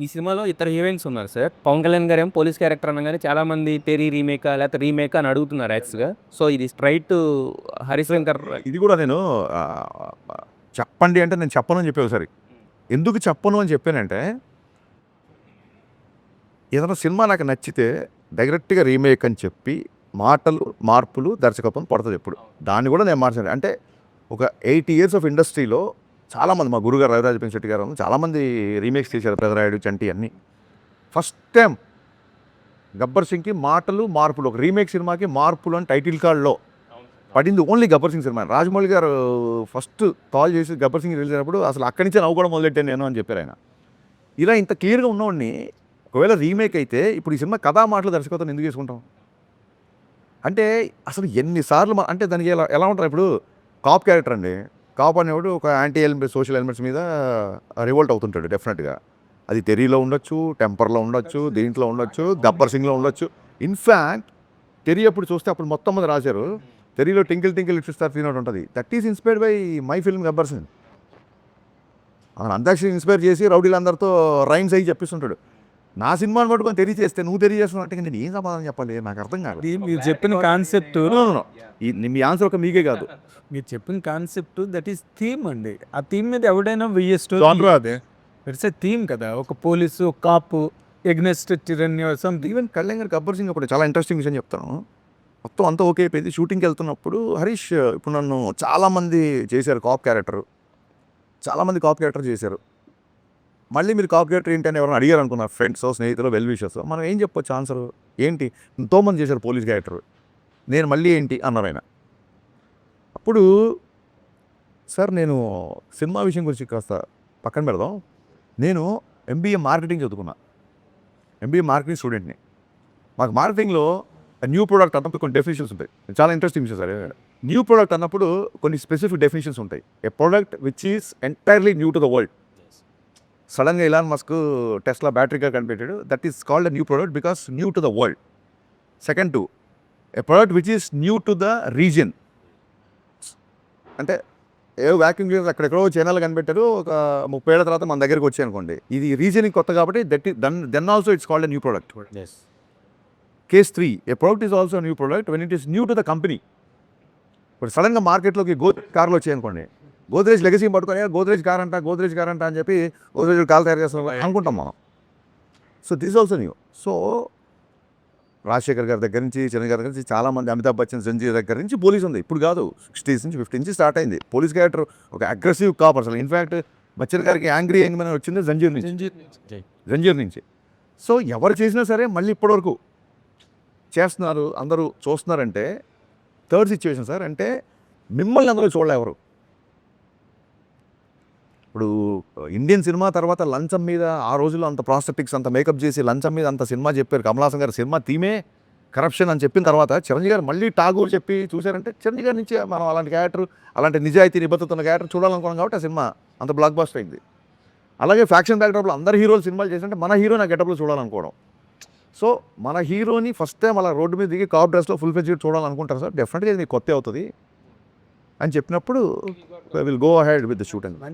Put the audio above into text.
ఈ సినిమాలో ఇద్దరు హీరోయిన్స్ ఉన్నారు సార్. పవన్ కళ్యాణ్ గారేమో పోలీస్ క్యారెక్టర్ అనగానే చాలామంది 'తెరి' రీమేకా లేకపోతే రీమేకా అని అడుగుతున్నారు యాక్చువల్‌గా. సో, ఇది స్ట్రెయిట్ హరీశ్శంకర్ ఇది కూడా నేను చెప్పండి అంటే నేను చెప్పను అని చెప్పా ఒకసారి. ఎందుకు చెప్పను అని చెప్పానంటే, ఏదైనా సినిమా నాకు నచ్చితే డైరెక్ట్‌గా రీమేక్ అని చెప్పి మాటలు, మార్పులు, దర్శకత్వం పడతది ఎప్పుడు. దాన్ని కూడా నేను మార్చాను. అంటే ఒక 80 ఇయర్స్ ఆఫ్ ఇండస్ట్రీలో చాలామంది మా గురుగారు రవిరాజ పెంశెట్టి గారు చాలామంది రీమేక్స్ చేశారు. పెదరాయుడు, చంటి అన్నీ. ఫస్ట్ టైం 'గబ్బర్ సింగ్'కి మాటలు, మార్పులు ఒక రీమేక్ సినిమాకి మార్పులు అని టైటిల్ కార్డ్‌లో పడింది ఓన్లీ 'గబ్బర్ సింగ్' సినిమా. రాజమౌళి గారు ఫస్ట్ కాల్ చేసి 'గబ్బర్ సింగ్' రిలీజ్ అయినప్పుడు అసలు అక్కడి నుంచే నవ్వుకోవడం మొదలెట్టాను నేను అని చెప్పారు ఆయన. ఇలా ఇంత క్లియర్‌గా ఉన్నవాడిని ఒకవేళ రీమేక్ అయితే ఇప్పుడు ఈ సినిమా కథా మాటలు దర్శకత్వం ఎందుకు చేసుకుంటాం? అంటే అసలు ఎన్నిసార్లు అంటే దానికి ఎలా ఉంటారు ఇప్పుడు కాప్ క్యారెక్టర్ అండి. కాప్ అనేవాడు ఒక యాంటీ ఎలిమెంట్ సోషల్ ఎలిమెంట్స్ మీద రివోల్ట్ అవుతుంటాడు డెఫినెట్గా. అది 'తెరీలో' ఉండొచ్చు, 'టెంపర్'లో ఉండొచ్చు, దీంట్లో ఉండొచ్చు, 'గబ్బర్ సింగ్'లో ఉండొచ్చు. ఇన్ఫ్యాక్ట్ 'తెరీ' అప్పుడు చూస్తే అప్పుడు మొత్తం మంది రాశారు. 'తెరీలో' 'twinkle twinkle little star' scene ఒకటి ఉంటుంది. That is inspired by my film 'Gabbar Singh'. అతను అంతాక్షరి ఇన్స్పైర్ చేసి రౌడీలందరితో రైమ్స్ అయ్యి చెప్పిస్తుంటాడు. నా సినిమాని పట్టుకొని 'తెరీ' చేస్తే నువ్వు 'తెరీ' చేస్తున్నావు అంటే నేను ఏం సమాధానం చెప్పాలి? నాకు అర్థం కాదు. మీరు చెప్పిన కాన్సెప్ట్ మీ ఆన్సర్ ఒక మీకే కాదు. మీరు చెప్పిన కాన్సెప్ట్ దట్ ఈస్ థీమ్ అండి. ఆ థీమ్ మీద ఎవడైనా వెయ్యే అదే ఇట్స్ ఏ థీమ్ కదా. ఒక పోలీసు, ఒక కాపు, ఎగ్నెస్ట్ టిరన్నీ సంథింగ్. ఈవెన్ కళ్యాణ్ గారు 'గబ్బర్ సింగ్' అప్పుడు చాలా ఇంట్రెస్టింగ్ విషయం చెప్తాను. మొత్తం అంతా ఓకే అయిపోయింది. షూటింగ్కి వెళ్తున్నప్పుడు హరీష్ ఇప్పుడు నన్ను చాలామంది చేశారు కాప్ క్యారెక్టర్. చాలామంది కాప్ క్యారెక్టర్ చేశారు. మళ్ళీ మీరు కాప్ క్యారెక్టర్ ఏంటి అని ఎవరైనా అడిగారు అనుకున్నారు, ఫ్రెండ్స్, స్నేహితులు, వెల్ విషర్స్. మనం ఏం చెప్పొచ్చు ఆన్సర్? ఏంటి ఎంతోమంది చేశారు పోలీస్ క్యారెక్టర్, నేను మళ్ళీ ఏంటి అన్నారు ఆయన. అప్పుడు సార్ నేను సినిమా విషయం గురించి కాస్త పక్కన పెడదాం. నేను MBA మార్కెటింగ్ చదువుకున్నా. MBA మార్కెటింగ్ స్టూడెంట్ని. మాకు మార్కెటింగ్లో న్యూ ప్రోడక్ట్ అన్నప్పుడు కొన్ని డెఫినేషన్స్ ఉంటాయి. చాలా ఇంట్రెస్టింగ్ విషయం సార్. న్యూ ప్రోడక్ట్ అన్నప్పుడు కొన్ని స్పెసిఫిక్ డెఫినేషన్స్ ఉంటాయి. A product which is entirely new to the world. సడన్గా Elon Musk Tesla battery car కనిపెట్టాడు. That is called a new product because new to the world. Second to a product which is new to the region. అంటే a vacuum cleaner అక్కడెక్కడో చైనాలో కనిపెట్టారు, ఒక 30 ఏళ్ల తర్వాత మన దగ్గరికి వచ్చాయి అనుకోండి. ఇది రీజియన్కి కొత్త కాబట్టి then also it's called a new product. Case 3 a product is also new product when it is new to the company. ఇప్పుడు సడన్గా మార్కెట్లోకి గోద్రేజ్ కార్లు వచ్చాయి అనుకోండి. గోద్రేజ్ లెగసీ పట్టుకొని గోద్రేజ్ కార్ అంట అని చెప్పి గోద్రేజ్ కార్ తయారు చేస్తాం అనుకుంటాం మనం. So this also new. So Rajasekhar గారి దగ్గర నుంచి, చిరంజీవి గారి దగ్గర నుంచి చాలామంది, అమితాబ్ బచ్చన్, సంజయ్ దగ్గర నుంచి పోలీస్ ఉంది. ఇప్పుడు కాదు, 60s నుంచి 50 నుంచి స్టార్ట్ అయింది పోలీస్ క్యారెక్టర్. ఒక అగ్రెసివ్ కాప్ అసలు. ఇన్ఫ్యాక్ట్ బచ్చన్ గారికి యాంగ్రీ యంగ్ అని వచ్చింది జంజీర్ నుంచి. సో ఎవరు చేసినా సరే మళ్ళీ ఇప్పటివరకు చేస్తున్నారు, అందరూ చూస్తున్నారంటే థర్డ్ సిచ్యువేషన్ సార్. అంటే మిమ్మల్ని అందరూ చూడలే ఎవరు. ఇప్పుడు ఇండియన్ సినిమా తర్వాత లంచం మీద ఆ రోజుల్లో అంత ప్రాస్టెటిక్స్ అంత మేకప్ చేసి లంచం మీద అంత సినిమా చెప్పారు. కమల్ హాసన్ గారు సినిమా థీమే కరప్షన్ అని చెప్పిన తర్వాత చిరంజీవి గారు మళ్ళీ టాగూర్ చెప్పి చూశారంటే చిరంజీవి గారి నుంచి మనం అలాంటి క్యారెక్టర్, అలాంటి నిజాయితీ నిబద్ధత ఉన్న క్యారెక్టర్ చూడాలనుకున్నాం కాబట్టి ఆ సినిమా అంత బ్లాక్ బస్టర్ అయింది. అలాగే ఫ్యాక్షన్ బ్యాక్డ్రాప్లో అందరు హీరోలు సినిమాలు చేసినట్టే మన హీరోని ఆ గెటప్లో చూడాలనుకోవడం. సో మన హీరోని ఫస్ట్ టైం అలా రోడ్డు మీద దిగి కాప్ డ్రెస్లో ఫుల్ ఫెజ్ చూడాలనుకుంటారు సార్. డెఫినెట్గా ఇది కొత్త అవుతుంది అని చెప్పినప్పుడు will go ahead with the shooting.